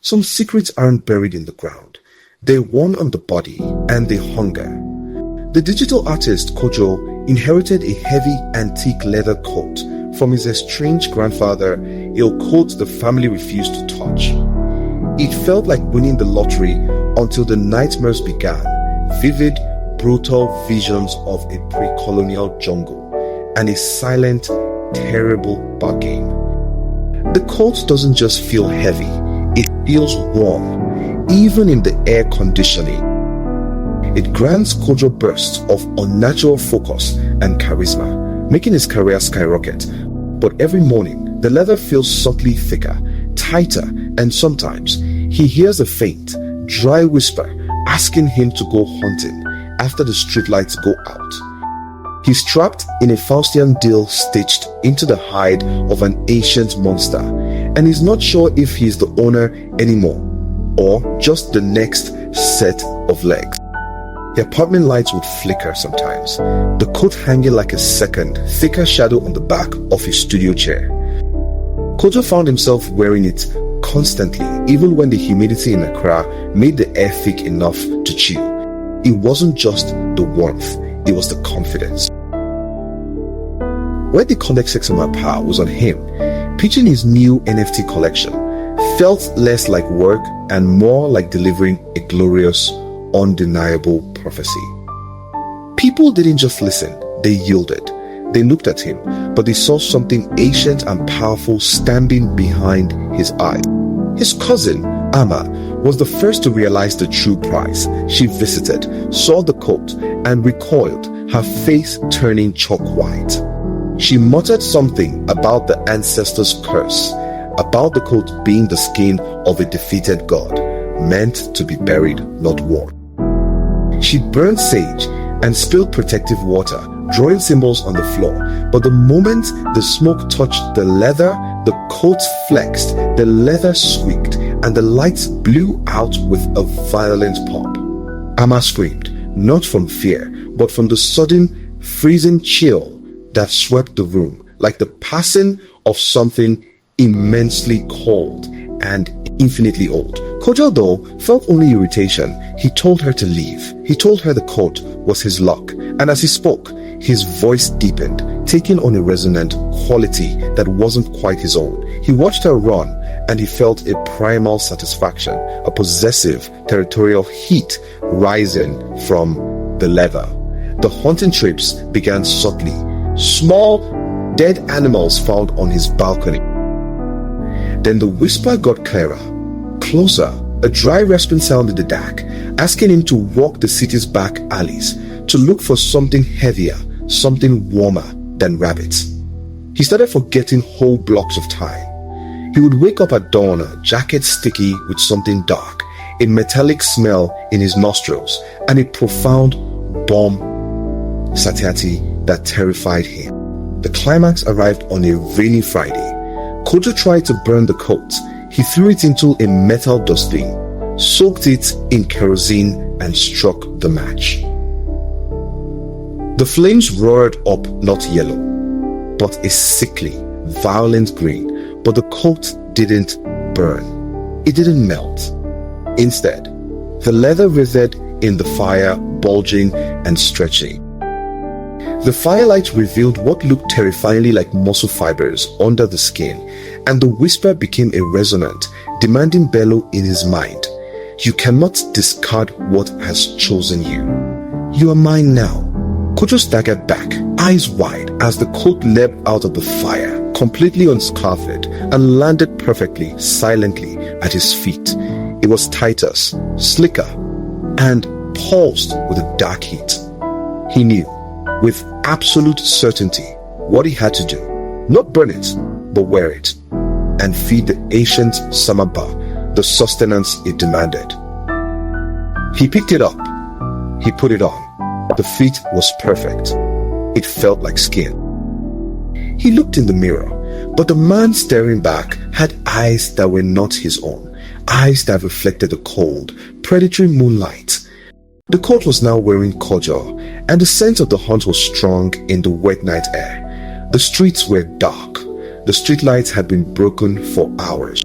Some secrets aren't buried in the ground. They warn on the body and they hunger. The digital artist Kojo inherited a heavy antique leather coat from his estranged grandfather, a coat the family refused to touch. It felt like winning the lottery until the nightmares began, vivid, brutal visions of a pre-colonial jungle and a silent, terrible bargain. The coat doesn't just feel heavy, it feels warm, even in the air conditioning. It grants Kojo bursts of unnatural focus and charisma, making his career skyrocket. But every morning, the leather feels subtly thicker, tighter, and sometimes he hears a faint, dry whisper asking him to go hunting after the streetlights go out. He's trapped in a Faustian deal stitched into the hide of an ancient monster, and he's not sure if he's the owner anymore, or just the next set of legs. The apartment lights would flicker sometimes, the coat hanging like a second, thicker shadow on the back of his studio chair. Kojo found himself wearing it constantly, even when the humidity in Accra made the air thick enough to chew. It wasn't just the warmth, it was the confidence. Where the context samanpaa was on him, pitching his new NFT collection felt less like work and more like delivering a glorious, undeniable prophecy. People didn't just listen, they yielded. They looked at him, but they saw something ancient and powerful standing behind his eye. His cousin, Amma, was the first to realize the true price. She visited, saw the coat, and recoiled, her face turning chalk white. She muttered something about the ancestors' curse, about the coat being the skin of a defeated god, meant to be buried, not worn. She burned sage and spilled protective water, drawing symbols on the floor. But the moment the smoke touched the leather, the coat flexed, the leather squeaked, and the lights blew out with a violent pop. Amma screamed, not from fear, but from the sudden, freezing chill that swept the room, like the passing of something immensely cold and infinitely old. Kojo, though, felt only irritation. He told her to leave. He told her the coat was his luck, and as he spoke, his voice deepened, taking on a resonant quality that wasn't quite his own. He watched her run, and he felt a primal satisfaction, a possessive, territorial heat rising from the leather. The hunting trips began subtly. Small, dead animals found on his balcony. Then the whisper got clearer, closer, a dry rasping sound in the dark, asking him to walk the city's back alleys, to look for something heavier, something warmer than rabbits. He started forgetting whole blocks of time. He would wake up at dawn, a jacket sticky with something dark, a metallic smell in his nostrils, and a profound bomb satiety that terrified him. The climax arrived on a rainy Friday. Kojo tried to burn the coat. He threw it into a metal dustbin, soaked it in kerosene, and struck the match. The flames roared up not yellow, but a sickly, violent green, but the coat didn't burn. It didn't melt. Instead, the leather writhed in the fire, bulging and stretching. The firelight revealed what looked terrifyingly like muscle fibers under the skin, and the whisper became a resonant, demanding bellow in his mind. You cannot discard what has chosen you. You are mine now. Kojo staggered back, eyes wide, as the coat leapt out of the fire, completely unscarfed, and landed perfectly, silently at his feet. It was tighter, slicker, and pulsed with a dark heat. He knew, with absolute certainty, what he had to do. Not burn it, but wear it, and feed the ancient samanpaa the sustenance it demanded. He picked it up. He put it on. The fit was perfect. It felt like skin. He looked in the mirror, but the man staring back had eyes that were not his own, eyes that reflected the cold, predatory moonlight. The coat was now wearing kojo, and the scent of the hunt was strong in the wet night air. The streets were dark. The streetlights had been broken for hours.